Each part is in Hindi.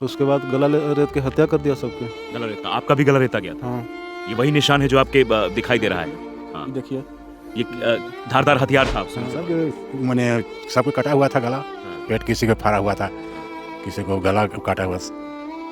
उसके बाद गला रेत के हत्या कर दिया सबके। गला रेता, आपका भी गला रेता गया था? हाँ ये वही निशान है जो आपके दिखाई दे रहा है? हाँ, देखिए। ये धारदार हथियार था आपसे? सब मैंने सबको कटा हुआ था गला, पेट किसी को फाड़ा हुआ था, किसी को गला काटा हुआ,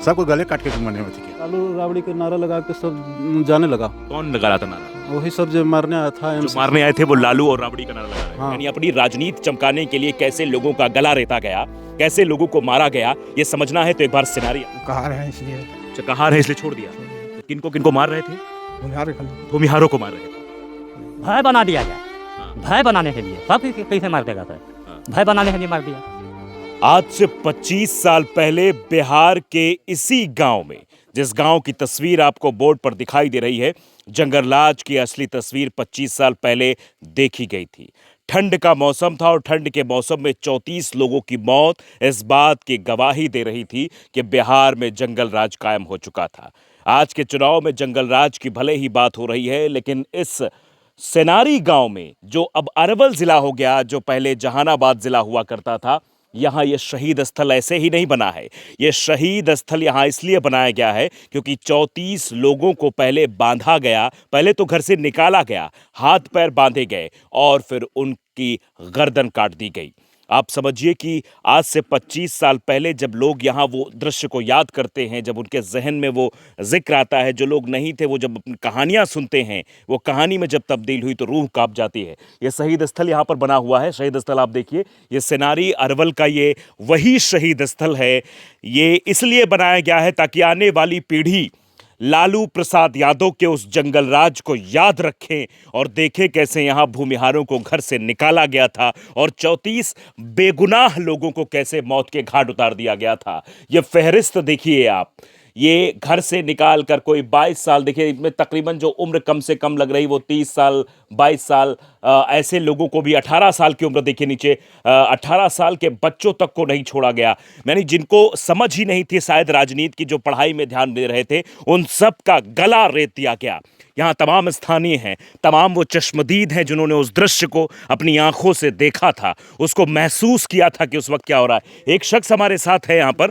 सबको गले काट के मैंने किया। लालू राबड़ी के नारा लगा के सब जाने लगा। कौन लगा रहा था नारा? वही सब जो मारने आया था, जो मारने आए थे वो लालू और राबड़ी का नारा लगा रहे हैं। हाँ। यानी अपनी राजनीति चमकाने के लिए कैसे लोगों का गला रेता गया, कैसे लोगों को मारा गया, ये समझना है तो एक बार सिनारी। कहा रहे हैं इसलिए। अच्छा, कहा रहे इसलिए छोड़ दिया। तो किनको किनको मार रहे थे? भूमिहारों को मार रहे थे। भय बना दिया गया, हाँ। भय बनाने के लिए। सब कैसे मार देगा सर? हाँ। भय बनाने के लिए मार दिया। आज से 25 साल पहले बिहार के इसी गांव में, जिस गांव की तस्वीर आपको बोर्ड पर दिखाई दे रही है, जंगलराज की असली तस्वीर 25 साल पहले देखी गई थी। ठंड का मौसम था और ठंड के मौसम में 34 लोगों की मौत इस बात की गवाही दे रही थी कि बिहार में जंगल राज कायम हो चुका था। आज के चुनाव में जंगल राज की भले ही बात हो रही है, लेकिन इस सेनारी गांव में, जो अब अरवल जिला हो गया, जो पहले जहानाबाद जिला हुआ करता था, यहां यह शहीद स्थल ऐसे ही नहीं बना है। यह शहीद स्थल यहां इसलिए बनाया गया है क्योंकि 34 लोगों को पहले बांधा गया, पहले तो घर से निकाला गया, हाथ पैर बांधे गए और फिर उनकी गर्दन काट दी गई। आप समझिए कि आज से 25 साल पहले जब लोग यहाँ वो दृश्य को याद करते हैं, जब उनके जहन में वो जिक्र आता है, जो लोग नहीं थे वो जब अपनी कहानियाँ सुनते हैं, वो कहानी में जब तब्दील हुई तो रूह कांप जाती है। ये शहीद स्थल यहाँ पर बना हुआ है। शहीद स्थल आप देखिए, ये सेनारी अरवल का ये वही शहीद स्थल है। ये इसलिए बनाया गया है ताकि आने वाली पीढ़ी लालू प्रसाद यादव के उस जंगल राज को याद रखें और देखें कैसे यहाँ भूमिहारों को घर से निकाला गया था और 34 बेगुनाह लोगों को कैसे मौत के घाट उतार दिया गया था। ये फहरिस्त देखिए आप, ये घर से निकाल कर कोई 22 साल, देखिए इसमें तकरीबन जो उम्र कम से कम लग रही वो 30 साल 22 साल, ऐसे लोगों को भी 18 साल की उम्र देखिए नीचे, 18 साल के बच्चों तक को नहीं छोड़ा गया। मैंने जिनको समझ ही नहीं थी शायद राजनीति की, जो पढ़ाई में ध्यान दे रहे थे, उन सब का गला रेत दिया गया। यहाँ तमाम स्थानीय हैं, तमाम वो चश्मदीद हैं जिन्होंने उस दृश्य को अपनी आंखों से देखा था, उसको महसूस किया था कि उस वक्त क्या हो रहा है। एक शख्स हमारे साथ है यहाँ पर,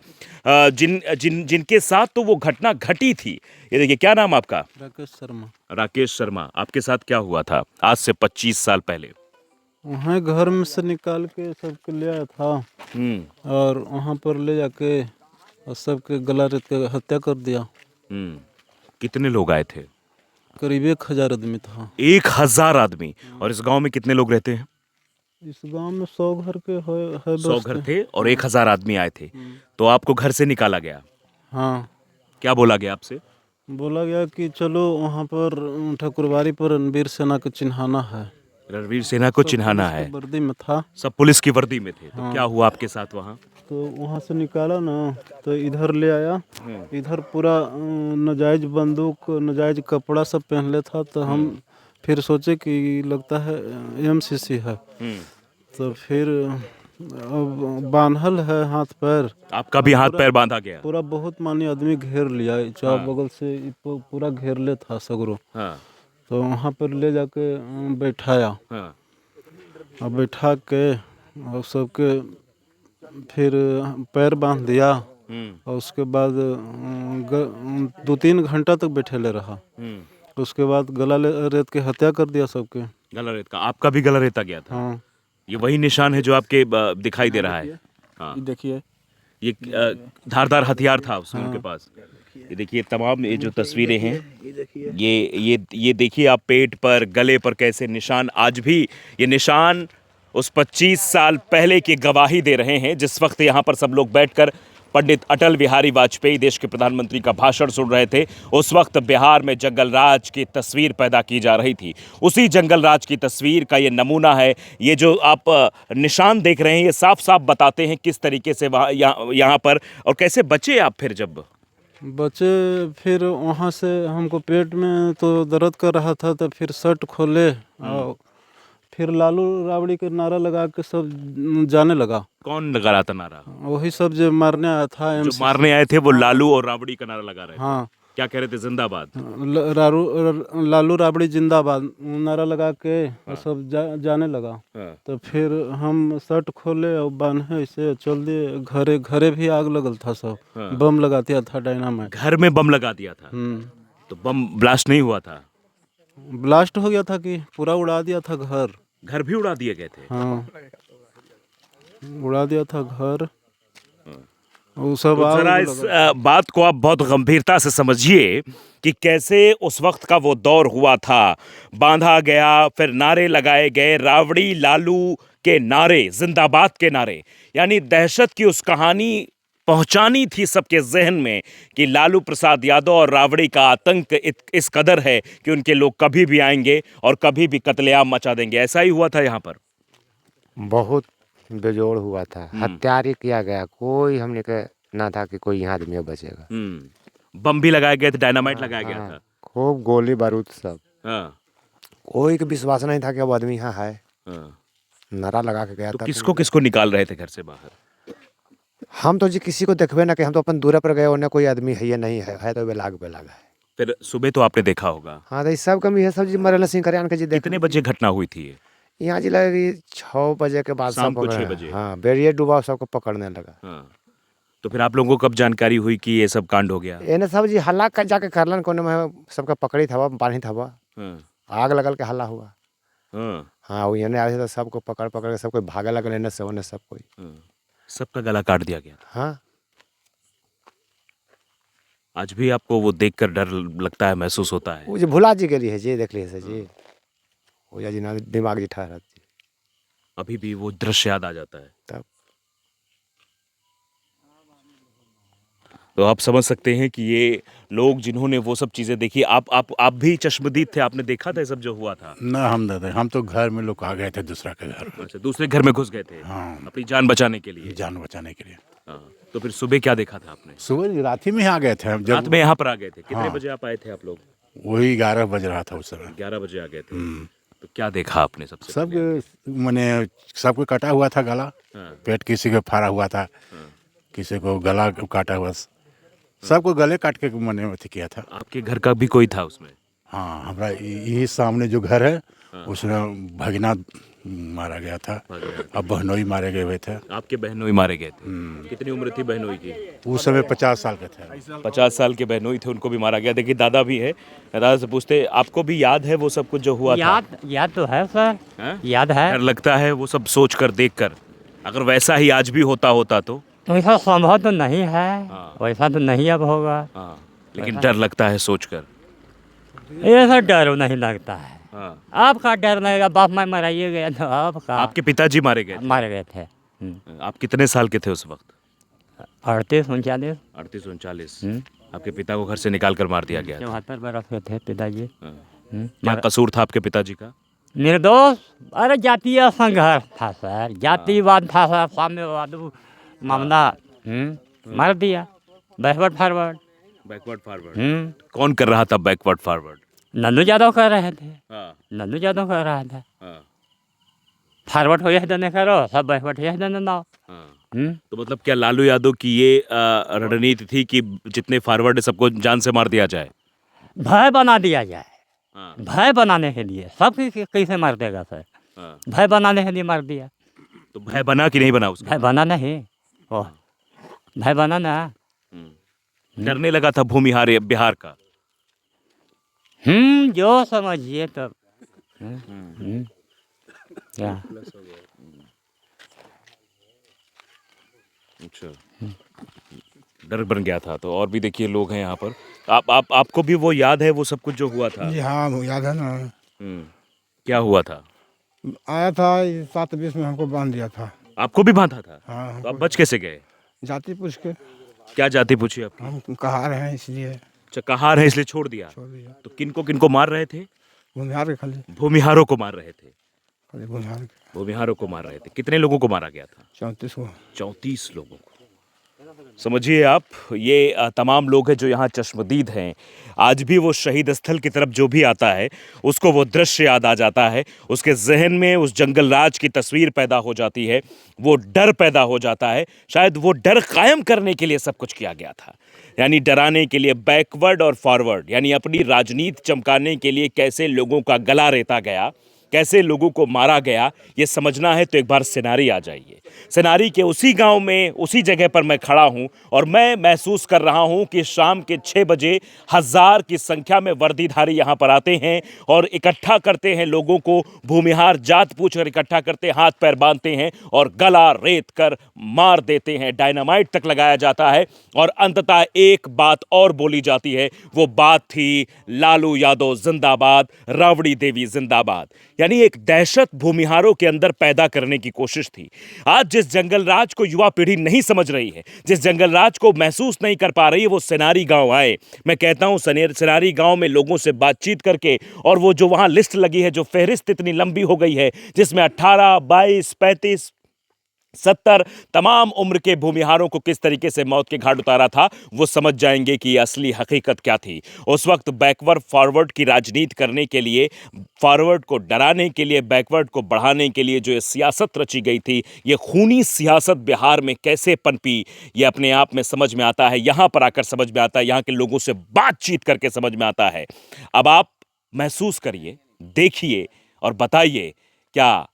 जिनके साथ तो वो घटना घटी थी। ये देखिए, क्या नाम आपका? राकेश शर्मा। राकेश शर्मा, आपके साथ क्या हुआ था आज से 25 साल पहले? वहाँ घर में से निकाल के सबके ले आया था और वहाँ पर ले जाके और सबके गला रेत के हत्या कर दिया। कितने लोग आए थे? करीब 1000 आदमी था। 1000 आदमी? और इस गांव में कितने लोग रहते हैं? इस गांव में 100 घर के है 100 घर थे और 1000 आदमी आए थे। तो आपको घर से निकाला गया? हाँ। क्या बोला गया आपसे? बोला गया कि चलो वहाँ पर ठाकुरबाड़ी पर रणवीर सेना को चिन्हाना है। रणवीर सेना को चिन्हाना है? वर्दी में था, सब पुलिस की वर्दी में थे। तो क्या हुआ आपके साथ वहाँ? तो वहाँ से निकाला ना, तो इधर ले आया। इधर पूरा नाजायज बंदूक, नाजायज कपड़ा सब पहन ले था। तो हम फिर सोचे कि लगता है एमसीसी है। तो फिर अब बांधल है हाथ पैर। आपका भी हाथ पैर बांधा गया? पूरा बहुत मानी आदमी घेर लिया, चार बगल से पूरा घेर ले था सगरो। तो वहाँ पर ले जाके बैठाया और बैठा के और सबके फिर पैर बांध दिया और उसके बाद 2-3 घंटा तक बैठे ले रहा। उसके बाद गला रेत के हत्या कर दिया सबके। गला रेत का? आपका भी गला रेता गया था? हाँ। ये वही निशान है जो आपके दिखाई दे रहा है? हाँ, देखिए, ये धारदार हथियार था उनके पास। ये देखिए, तमाम ये जो तस्वीरें हैं, ये देखिए आप, पेट पर, गले पर कैसे निशान, आज भी ये निशान उस 25 साल पहले की गवाही दे रहे हैं, जिस वक्त यहाँ पर सब लोग बैठकर पंडित अटल बिहारी वाजपेयी देश के प्रधानमंत्री का भाषण सुन रहे थे। उस वक्त बिहार में जंगल राज की तस्वीर पैदा की जा रही थी। उसी जंगल राज की तस्वीर का ये नमूना है। ये जो आप निशान देख रहे हैं, ये साफ साफ बताते हैं किस तरीके से वहाँ यहाँ पर, और कैसे बचे आप फिर जब बचे। फिर वहाँ से हमको पेट में तो दर्द कर रहा था, तो फिर शर्ट खोले और फिर लालू राबड़ी के नारा लगा के सब जाने लगा। कौन लगा रहा था नारा? वही सब जो मारने आया था। जो मारने आए थे वो लालू और राबड़ी का नारा लगा रहे थे। हाँ। क्या कह रहे थे? जिंदाबाद। लालू राबड़ी जिंदाबाद नारा लगा के सब जाने लगा। हाँ। तो फिर हम शर्ट खोले और बांधे ऐसे चल दिए। घरे घरे भी आग लगल था सब। हाँ। बम लगा दिया था डायनामाइट। घर में बम लगा दिया था। तो बम ब्लास्ट नहीं हुआ था? ब्लास्ट हो गया था कि पूरा उड़ा दिया था घर। घर भी उड़ा दिए गए थे? हाँ, उड़ा दिया था घर। वो सब तो आग जरा लगा। इस बात को आप बहुत गंभीरता से समझिए कि कैसे उस वक्त का वो दौर हुआ था। बांधा गया, फिर नारे लगाए गए, रावड़ी लालू के नारे, जिंदाबाद के नारे, यानी दहशत की उस कहानी पहुंचानी थी सबके जहन में कि लालू प्रसाद यादव और रावड़ी का आतंक इस कदर है कि उनके लोग कभी भी आएंगे और कभी भी कत्लेआम मचा देंगे। ऐसा ही हुआ था यहाँ पर। बहुत बेजोड़ हुआ था, हत्यारी किया गया। कोई हमने के ना था कि कोई यहाँ आदमी बचेगा। बम भी लगाए गए थे, डायनामाइट लगाया गया था। खूब गोली बारूद सब। हाँ। कोई के विश्वास नहीं था कि अब आदमी यहाँ है। हाँ। नारा लगा के गया तो था। किसको किसको निकाल रहे थे घर से बाहर? हम तो जी किसी को देखबे ना कि हम तो अपन दूर पर गए, उन्हें कोई आदमी है या नहीं है तो बेलाग है। फिर सुबह तो आपने देखा होगा। हाँ तो सब कमी है, सब जी मरेला सिंह करियान के जी देख। कितने बजे घटना हुई थी ये? यहाँ जी लगे 6 बजे के बाद शाम सब को 6 बजे। हाँ, बेरिए डूबा सबको पकड़ने लगा। हाँ। तो फिर आप लोगों को कब जानकारी हुई कि ये सब कांड हो गया? इन्हें सब जी हल्ला कर जाके करलन कोने में सबका पकड़ी था, पानी था। हाँ। आग लगल के हल्ला हुआ। हाँ। हाँ, वो इन्हें आए तो सबको पकड़ पकड़ के सब कोई भागे लगल, इन्हें से उन्हें सब कोई। हाँ। सबका गला काट दिया गया। हाँ, आज भी आपको वो देखकर डर लगता है, महसूस होता है? वो जो भुला जी गेली है जी, देख ली है जी। वो जी ना दिमाग जी ठहरा जी। अभी भी वो दृश्य याद आ जाता है। तब तो आप समझ सकते हैं कि ये लोग जिन्होंने वो सब चीजें देखी, आप भी चश्मदीद थे, आपने देखा था ये सब जो हुआ था? ना हम दादा, हम तो घर में लोग आ गए थे दूसरा के घर। अच्छा, दूसरे घर में घुस गए थे? हाँ, अपनी जान बचाने के लिए? जान बचाने के लिए। हाँ। तो फिर सुबह क्या देखा था आपने? सुबह रात ही में आ गए थे हम। रात जब में यहाँ पर आ गए थे? कितने हाँ। बजे आप आए थे आप लोग? वही 11 बज रहा था उस समय। 11 बजे आ गए थे। तो क्या देखा आपने सबसे सब पहले? मैंने सबको कटा हुआ था गला। हाँ। पेट किसी का फाड़ा हुआ था। किसी को गला काटा हुआ। सबको गले काट के मैंने अथी किया था। आपके घर का भी कोई था उसमें? हाँ, हमारा यही सामने जो घर है उसमें भगना मारा गया था। अब बहनोई मारे गए हुए थे। आपके बहनोई मारे गए थे? कितनी उम्र थी बहनोई की? उस समय 50 साल के थे। 50 साल के बहनोई थे, उनको भी मारा गया। देखिए दादा भी है, दादा से पूछते, आपको भी याद है वो सब कुछ जो हुआ था? याद तो है सर। हाँ? याद है। डर लगता है वो सब सोच कर, देख कर। अगर वैसा ही आज भी होता तो? ऐसा संभव तो नहीं है। हाँ। वैसा तो नहीं अब होगा। हाँ। लेकिन डर लगता है सोच कर। ऐसा डर नहीं लगता है। हाँ। आपका डर लगेगा? बाप माँ मराइए गया तो आपका। आपके पिताजी मारे गए थे? मारे गए थे। आप कितने साल के थे उस वक्त? 38 39। 38-39। आपके पिता को घर से निकाल कर मार दिया गया था। 74 बरस के थे पिताजी। क्या कसूर था आपके पिताजी का? निर्दोष। अरे जातीय संघर्ष था सर, जातिवाद था सर, साम्यवाद मामला। मार दिया। Backward forward. Backward forward. कौन कर रहा था बैकवर्ड फॉरवर्ड? नन्नू यादव कर रहे थे। हाँ। नन्नू यादव कर रहा था। हाँ। फॉरवर्ड हो यह देने करो, सब बैकवर्ड यह देने दाओ। हाँ। तो मतलब क्या लालू यादव की ये रणनीति थी कि जितने फॉरवर्ड है सबको जान से मार दिया जाए? भय बना दिया जाए। हाँ। भय बनाने के लिए। सब कैसे मार देगा सर? हाँ। भय बनाने के लिए मार दिया। तो भय बना कि नहीं बना उसका? भय बना नहीं। ओह, भय बना ना। डरने लगा था भूमिहार बिहार का? जो समझिए तब। क्या? अच्छा, डर बन गया था। तो और भी देखिए लोग हैं यहाँ पर। आपको भी वो याद है वो सब कुछ जो हुआ था? जी हाँ, वो याद है ना। क्या हुआ था? आया था 7:20 में, हमको बांध दिया था। आपको भी बांधा था? हाँ, तो आप बच कैसे गए? जाति पूछ के। क्या जाति पूछी आपकी? हम कहा रहे हैं इसलिए अच्छा, कहार है इसलिए छोड़ दिया। छोड़ दिया। तो किनको मार रहे थे? भूमिहार के खाली भूमिहारों को मार रहे थे? खाली भूमिहार के भूमिहारों को मार रहे थे। कितने लोगों को मारा गया था? 34 को। 34 लोगों को। समझिए आप, ये तमाम लोग हैं जो यहाँ चश्मदीद हैं। आज भी वो शहीद स्थल की तरफ जो भी आता है उसको वो दृश्य याद आ जाता है, उसके जहन में उस जंगल राज की तस्वीर पैदा हो जाती है, वो डर पैदा हो जाता है। शायद वो डर कायम करने के लिए सब कुछ किया गया था, यानी डराने के लिए बैकवर्ड और फॉरवर्ड, यानी अपनी राजनीति चमकाने के लिए कैसे लोगों का गला रेता गया, कैसे लोगों को मारा गया, ये समझना है तो एक बार सिनारी आ जाइए। सिनारी के उसी गांव में, उसी जगह पर मैं खड़ा हूं और मैं महसूस कर रहा हूं कि शाम के 6 बजे 1000 की संख्या में वर्दीधारी यहां पर आते हैं और इकट्ठा करते हैं लोगों को, भूमिहार जात पूछकर इकट्ठा करते, हाथ पैर बांधते हैं और गला रेत कर मार देते हैं। डायनामाइट तक लगाया जाता है और अंततः एक बात और बोली जाती है, वो बात थी लालू यादव जिंदाबाद, राबड़ी देवी जिंदाबाद। यानी एक दहशत भूमिहारों के अंदर पैदा करने की कोशिश थी। आज जिस जंगल राज को युवा पीढ़ी नहीं समझ रही है, जिस जंगल राज को महसूस नहीं कर पा रही है, वो सिनारी गांव आए। मैं कहता हूं सिनारी गांव में लोगों से बातचीत करके, और वो जो वहां लिस्ट लगी है, जो फहरिस्त इतनी लंबी हो गई है जिसमें 18, 22, 35, 70 तमाम उम्र के भूमिहारों को किस तरीके से मौत के घाट उतारा था, वो समझ जाएंगे कि असली हकीकत क्या थी। उस वक्त बैकवर्ड फॉरवर्ड की राजनीति करने के लिए, फॉरवर्ड को डराने के लिए, बैकवर्ड को बढ़ाने के लिए जो ये सियासत रची गई थी, ये खूनी सियासत बिहार में कैसे पनपी, ये अपने आप में समझ में आता है। यहां पर आकर समझ में आता है, यहां के लोगों से बातचीत करके समझ में आता है। अब आप महसूस करिए, देखिए और बताइए, क्या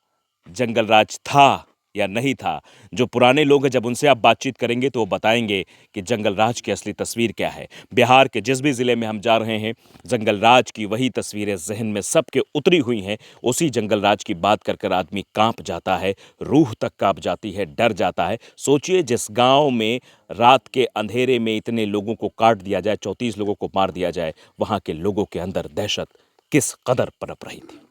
जंगल राज था या नहीं था। जो पुराने लोग हैं, जब उनसे आप बातचीत करेंगे तो वो बताएंगे कि जंगल राज की असली तस्वीर क्या है। बिहार के जिस भी ज़िले में हम जा रहे हैं, जंगल राज की वही तस्वीरें जहन में सबके उतरी हुई हैं। उसी जंगल राज की बात कर कर आदमी कांप जाता है, रूह तक कांप जाती है, डर जाता है। सोचिए, जिस गांव में रात के अंधेरे में इतने लोगों को काट दिया जाए, 34 लोगों को मार दिया जाए, वहां के लोगों के अंदर दहशत किस कदर पनप रही थी।